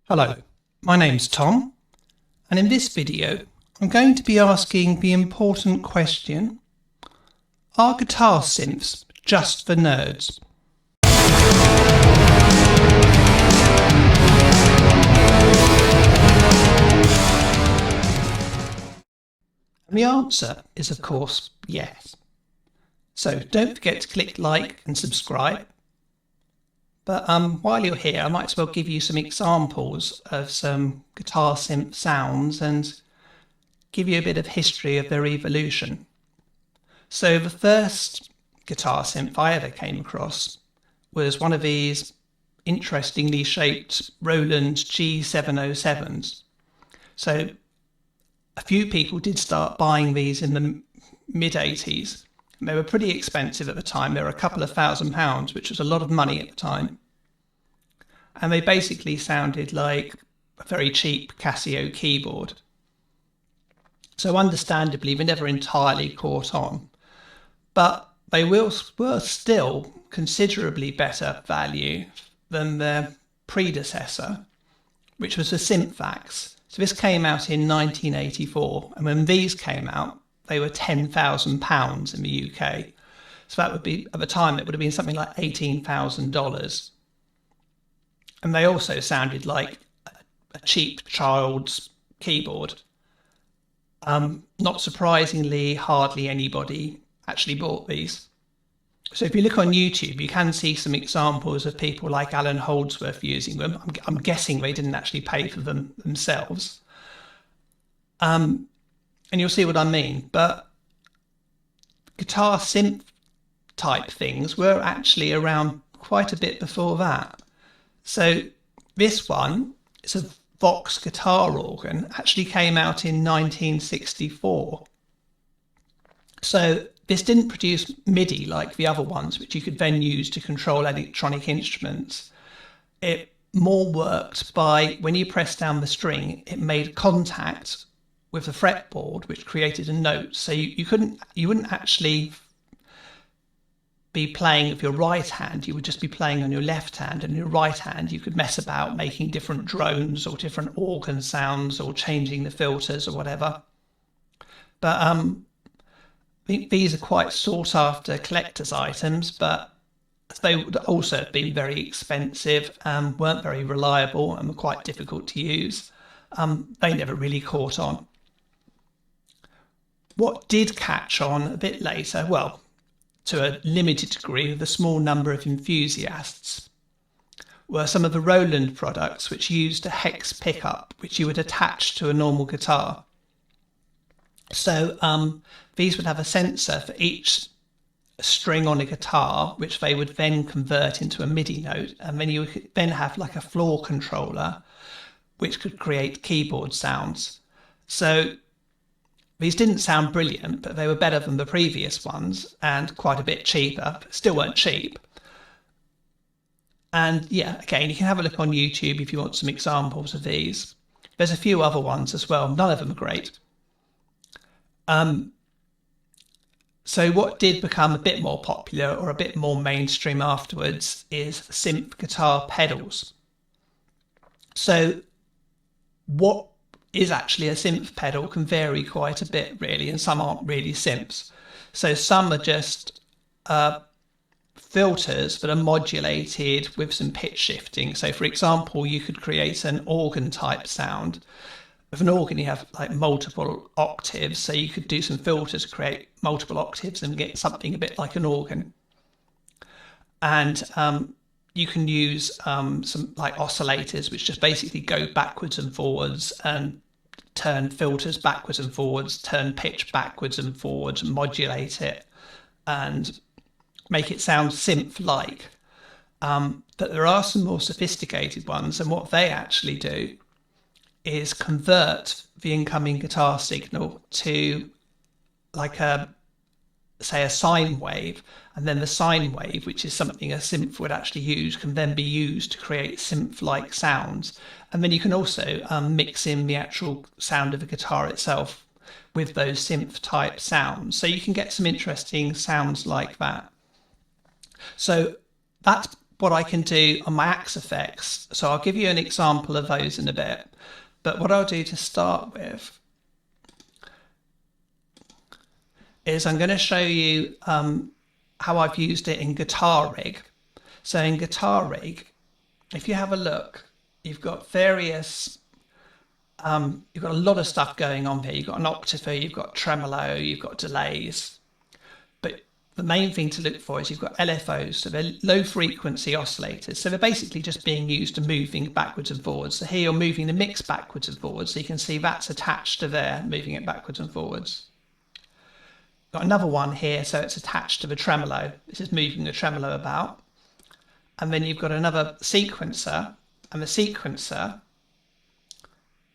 Hello, my name's Tom, and in this video I'm going to be asking the important question: are guitar synths just for nerds? And the answer is, of course, yes. So don't forget to click like and subscribe. But while you're here, I might as well give you some examples of some guitar synth sounds and give you a bit of history of their evolution. So the first guitar synth I ever came across was one of these interestingly shaped Roland G707s. So a few people did start buying these in the mid-80s. They were pretty expensive at the time. They were a couple of £1,000, which was a lot of money at the time. And they basically sounded like a very cheap Casio keyboard. So understandably, they never entirely caught on. But they were still considerably better value than their predecessor, which was the Synthax. So this came out in 1984. And when these came out, they were £10,000 in the UK. So that would be, at the time, it would have been something like $18,000. And they also sounded like a cheap child's keyboard. Not surprisingly, hardly anybody actually bought these. So if you look on YouTube, you can see some examples of people like Alan Holdsworth using them. I'm guessing they didn't actually pay for them themselves. And you'll see what I mean. But guitar synth type things were actually around quite a bit before that. So this one, it's a Vox Guitar Organ, actually came out in 1964. So this didn't produce MIDI like the other ones, which you could then use to control electronic instruments. It more worked by, when you press down the string, it made contact with the fretboard, which created a note. So you wouldn't actually be playing with your right hand, you would just be playing on your left hand, and your right hand you could mess about making different drones or different organ sounds or changing the filters or whatever. But these are quite sought after collector's items, but they would also have been very expensive, weren't very reliable, and were quite difficult to use. They never really caught on. What did catch on a bit later, well, to a limited degree with a small number of enthusiasts, were some of the Roland products which used a hex pickup which you would attach to a normal guitar. So these would have a sensor for each string on a guitar, which they would then convert into a MIDI note, and then you would then have like a floor controller which could create keyboard sounds. So these didn't sound brilliant, but they were better than the previous ones and quite a bit cheaper. Still weren't cheap. And yeah, again, you can have a look on YouTube if you want some examples of these. There's a few other ones as well. None of them are great. So what did become a bit more popular or a bit more mainstream afterwards is synth guitar pedals. So what is actually a synth pedal can vary quite a bit, really, and some aren't really synths. So some are just filters that are modulated with some pitch shifting. So for example, you could create an organ type sound. With an organ, you have like multiple octaves, so you could do some filters to create multiple octaves and get something a bit like an organ. And you can use some like oscillators, which just basically go backwards and forwards and turn filters backwards and forwards, turn pitch backwards and forwards, and modulate it and make it sound synth-like. But there are some more sophisticated ones, and what they actually do is convert the incoming guitar signal to like say a sine wave, and then the sine wave, which is something a synth would actually use, can then be used to create synth-like sounds. And then you can also mix in the actual sound of the guitar itself with those synth-type sounds. So you can get some interesting sounds like that. So that's what I can do on my Axe effects. So I'll give you an example of those in a bit. But what I'll do to start with is I'm going to show you how I've used it in Guitar Rig. So in Guitar Rig, if you have a look, you've got various, you've got a lot of stuff going on here. You've got an octave, you've got tremolo, you've got delays. But the main thing to look for is you've got LFOs, so they're low frequency oscillators. So they're basically just being used to moving backwards and forwards. So here you're moving the mix backwards and forwards. So you can see that's attached to there, moving it backwards and forwards. Got another one here, so it's attached to the tremolo. This is moving the tremolo about. And then you've got another sequencer, and the sequencer,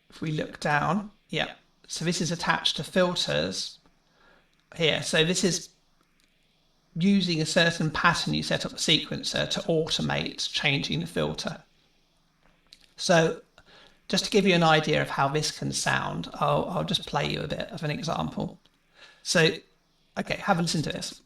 if we look down, yeah, so this is attached to filters here. So this is using a certain pattern you set up the sequencer to automate changing the filter. So just to give you an idea of how this can sound, I'll just play you a bit of an example. So, okay, have a listen to this.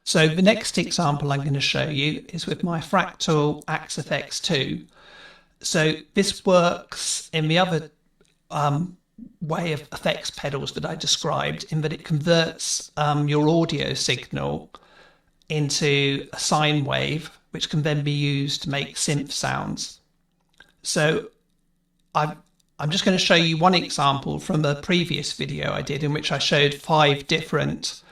So the next example I'm going to show you is with my Fractal Axe FX2. So this works in the other way of effects pedals that I described, in that it converts your audio signal into a sine wave, which can then be used to make synth sounds. So I'm just going to show you one example from a previous video I did, in which I showed 5 different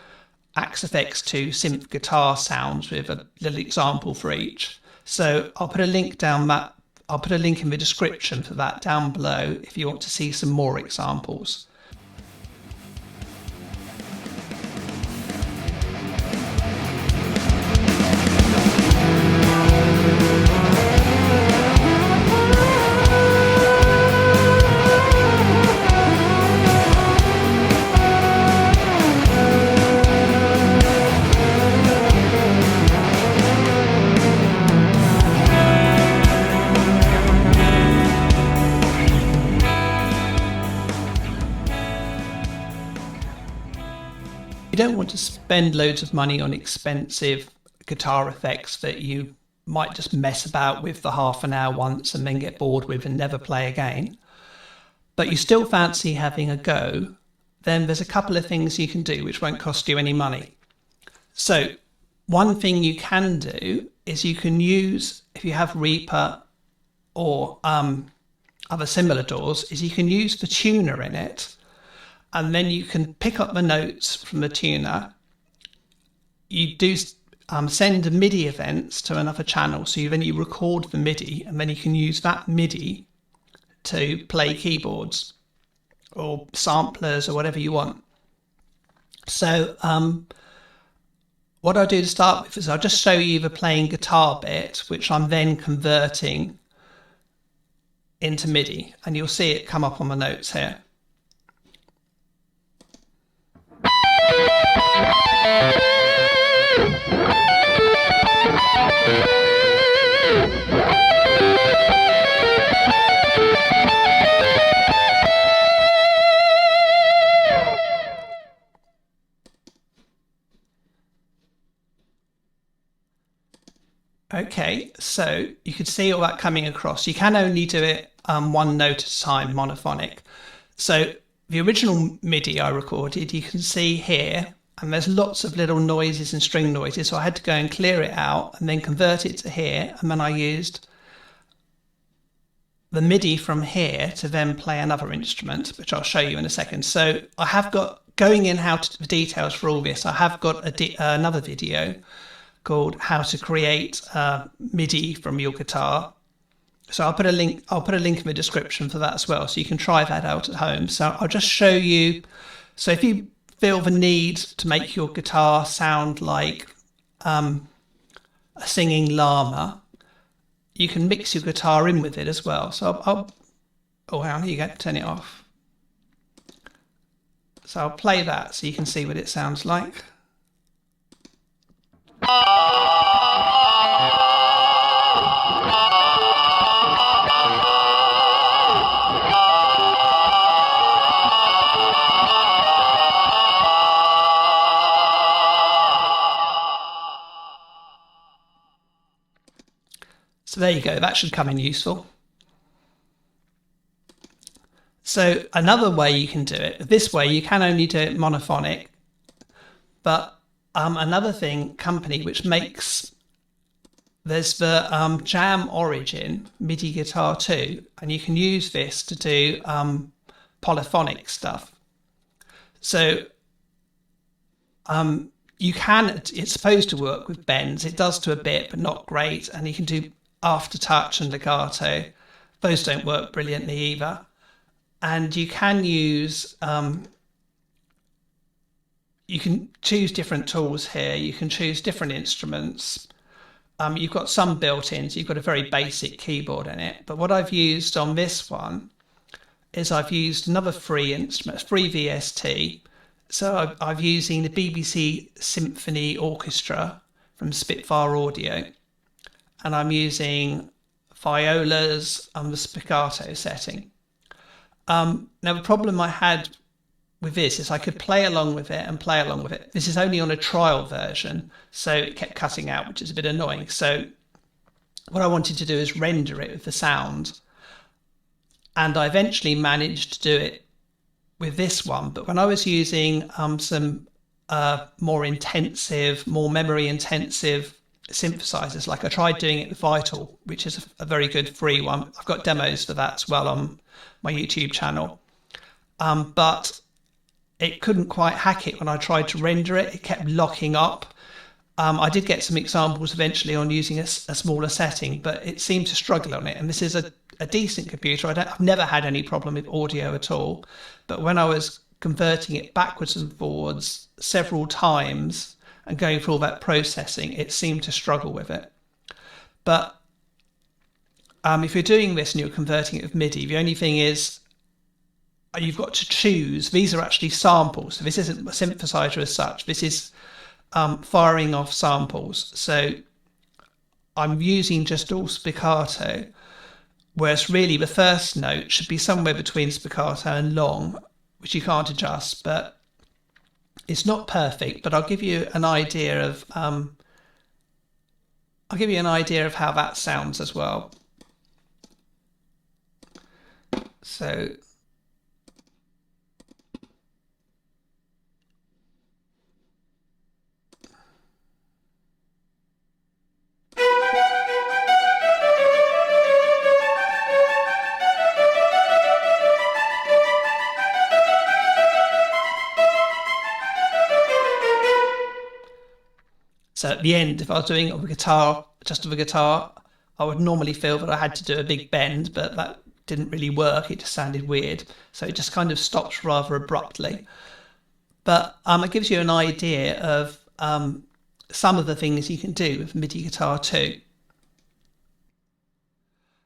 Axe FX2 synth guitar sounds with a little example for each. So I'll put a link down that. I'll put a link in the description for that down below if you want to see some more examples. You don't want to spend loads of money on expensive guitar effects that you might just mess about with for half an hour once and then get bored with and never play again. But you still fancy having a go, then there's a couple of things you can do which won't cost you any money. So one thing you can do is you can use, if you have Reaper or other similar DAWs, is you can use the tuner in it. And then you can pick up the notes from the tuner. You do send MIDI events to another channel. So then you record the MIDI, and then you can use that MIDI to play keyboards or samplers or whatever you want. So what I'll do to start with is I'll just show you the playing guitar bit, which I'm then converting into MIDI. And you'll see it come up on the notes here. Okay, so you can see all that coming across. You can only do it one note at a time, monophonic. So the original MIDI I recorded, you can see here, and there's lots of little noises and string noises, so I had to go and clear it out and then convert it to here, and then I used the MIDI from here to then play another instrument, which I'll show you in a second. So I have got, going in how to the details for all this, I have got another video called How to Create MIDI from Your Guitar. So I'll put a link in the description for that as well, so you can try that out at home. So I'll just show you. So if you feel the need to make your guitar sound like a singing llama, you can mix your guitar in with it as well. So oh, hang on, here you go, turn it off. So I'll play that so you can see what it sounds like. So there you go, that should come in useful. So another way you can do it, this way you can only do it monophonic, but another company which makes, there's the Jam Origin MIDI Guitar 2, and you can use this to do polyphonic stuff. So you can, it's supposed to work with bends, it does to a bit, but not great, and you can do aftertouch and legato. Those don't work brilliantly either. And you can use, you can choose different tools here. You can choose different instruments. You've got some built-ins. You've got a very basic keyboard in it. But what I've used on this one is I've used another free instrument, free VST. So I'm using the BBC Symphony Orchestra from Spitfire Audio. And I'm using violas on the spiccato setting. Now the problem I had with this is I could play along with it and play along with it. This is only on a trial version, so it kept cutting out, which is a bit annoying. So what I wanted to do is render it with the sound. And I eventually managed to do it with this one. But when I was using some more intensive, more memory intensive synthesizers, like I tried doing it with Vital, which is a very good free one. I've got demos for that as well on my YouTube channel. But it couldn't quite hack it when I tried to render it. It kept locking up. I did get some examples eventually on using a smaller setting, but it seemed to struggle on it. And this is a decent computer. I've never had any problem with audio at all. But when I was converting it backwards and forwards several times and going through all that processing, it seemed to struggle with it. But if you're doing this and you're converting it with MIDI, the only thing is you've got to choose. These are actually samples. So this isn't a synthesizer as such. This is firing off samples. So I'm using just all spiccato, whereas really the first note should be somewhere between spiccato and long, which you can't adjust, but it's not perfect. But I'll give you an idea of how that sounds as well. So at the end, if I was doing it with a guitar, just with a guitar, I would normally feel that I had to do a big bend, but that didn't really work. It just sounded weird. So it just kind of stops rather abruptly. But it gives you an idea of some of the things you can do with MIDI Guitar 2.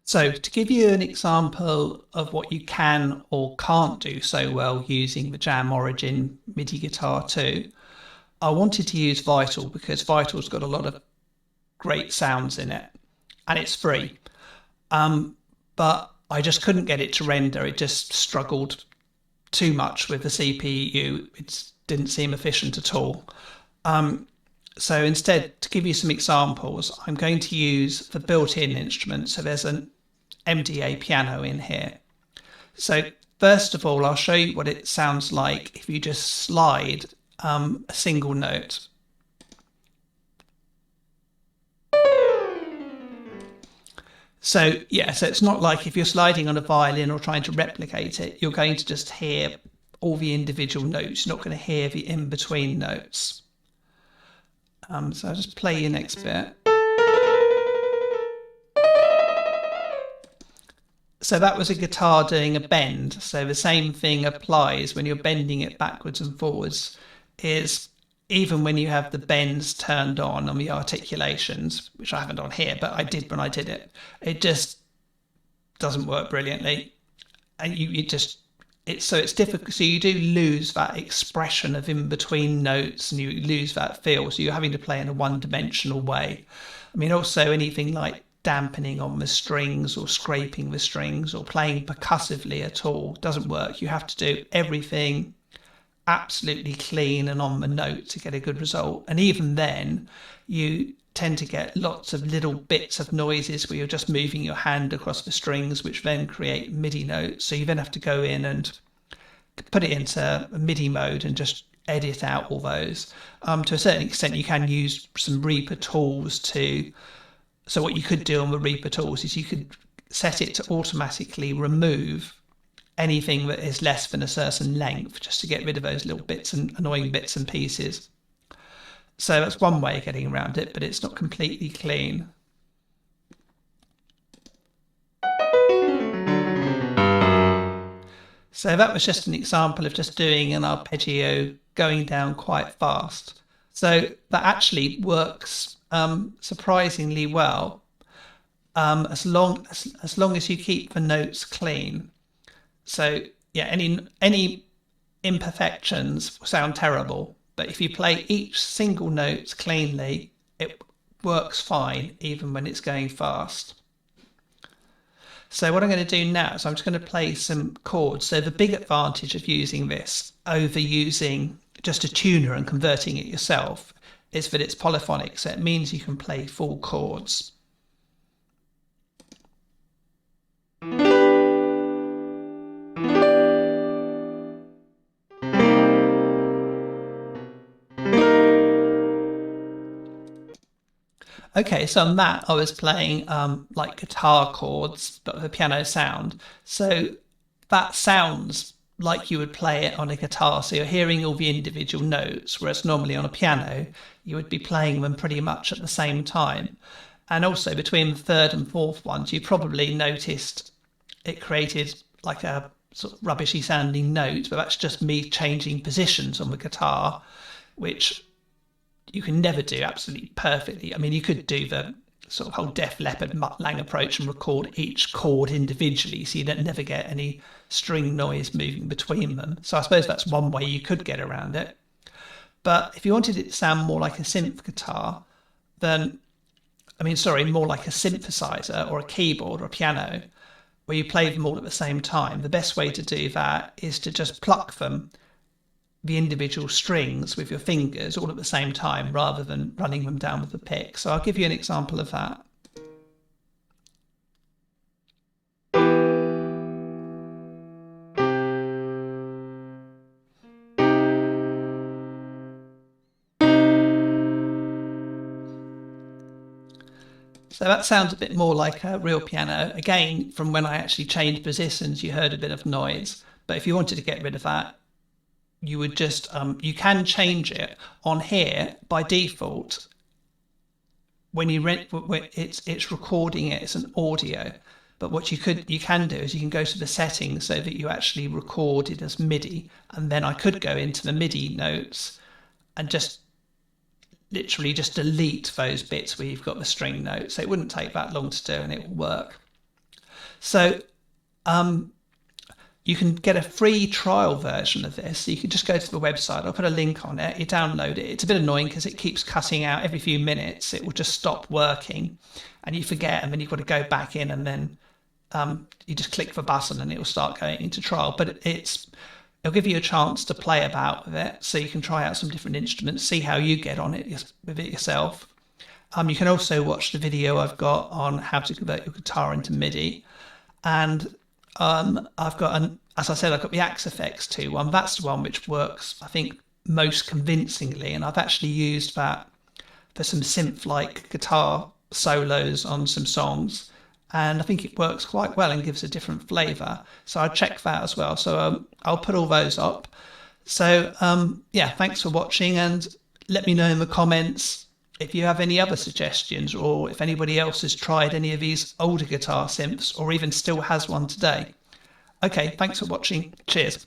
So to give you an example of what you can or can't do so well using the Jam Origin MIDI Guitar 2, I wanted to use Vital because Vital's got a lot of great sounds in it and it's free. But I just couldn't get it to render. It just struggled too much with the CPU. It didn't seem efficient at all. So instead, to give you some examples, I'm going to use the built-in instrument. So there's an Mda Piano in here. So first of all, I'll show you what it sounds like if you just slide a single note. So yeah, so it's not like if you're sliding on a violin or trying to replicate it, you're going to just hear all the individual notes. You're not going to hear the in-between notes. So I'll just play your next bit. So that was a guitar doing a bend. So the same thing applies when you're bending it backwards and forwards, is even when you have the bends turned on the articulations, which I haven't on here, but I did when I did it, it just doesn't work brilliantly. And it's difficult. So you do lose that expression of in between notes, and you lose that feel. So you're having to play in a one-dimensional way. I mean, also anything like dampening on the strings or scraping the strings or playing percussively at all doesn't work. You have to do everything absolutely clean and on the note to get a good result. And even then, you tend to get lots of little bits of noises where you're just moving your hand across the strings, which then create MIDI notes. So you then have to go in and put it into a MIDI mode and just edit out all those. To a certain extent, you can use some Reaper tools to. So what you could do on the Reaper tools is you could set it to automatically remove anything that is less than a certain length, just to get rid of those little bits and annoying bits and pieces. So that's one way of getting around it, but it's not completely clean. So that was just an example of just doing an arpeggio going down quite fast. So that actually works surprisingly well, as long as you keep the notes clean. So yeah, any imperfections sound terrible, but if you play each single note cleanly, it works fine even when it's going fast. So what I'm going to do now is I'm just going to play some chords. So the big advantage of using this over using just a tuner and converting it yourself is that it's polyphonic, so it means you can play full chords. Okay, so on that I was playing like guitar chords, but with a piano sound. So that sounds like you would play it on a guitar. So you're hearing all the individual notes, whereas normally on a piano, you would be playing them pretty much at the same time. And also between the third and fourth ones, you probably noticed it created like a sort of rubbishy sounding note, but that's just me changing positions on the guitar, which you can never do absolutely perfectly. I mean, you could do the sort of whole Def Leppard Mutt Lang approach and record each chord individually, so you don't never get any string noise moving between them. So I suppose that's one way you could get around it. But if you wanted it to sound more like a synth guitar, then, more like a synthesizer or a keyboard or a piano, where you play them all at the same time, the best way to do that is to just pluck them, the individual strings, with your fingers all at the same time rather than running them down with the pick. So I'll give you an example of that. So that sounds a bit more like a real piano. Again, from when I actually changed positions, you heard a bit of noise. But if you wanted to get rid of that, you would just, you can change it on here by default. When it's recording it, it's an audio. But what you can do is you can go to the settings so that you actually record it as MIDI. And then I could go into the MIDI notes and just literally just delete those bits where you've got the string notes. So it wouldn't take that long to do and it will work. So you can get a free trial version of this. So you can just go to the website. I'll put a link on it. You download it. It's a bit annoying because it keeps cutting out every few minutes. It will just stop working and you forget, and then you've got to go back in, and then you just click the button and it will start going into trial. But it'll give you a chance to play about with it, so you can try out some different instruments, see how you get on it with it yourself. You can also watch the video I've got on how to convert your guitar into MIDI. And I've got as I said, I've got the Axe FX2 one. That's the one which works, I think, most convincingly, and I've actually used that for some synth-like guitar solos on some songs, and I think it works quite well and gives a different flavour. So I'd check that as well. So I'll put all those up. So yeah, thanks for watching, and let me know in the comments if you have any other suggestions, or if anybody else has tried any of these older guitar synths or even still has one today. Okay, thanks for watching. Cheers.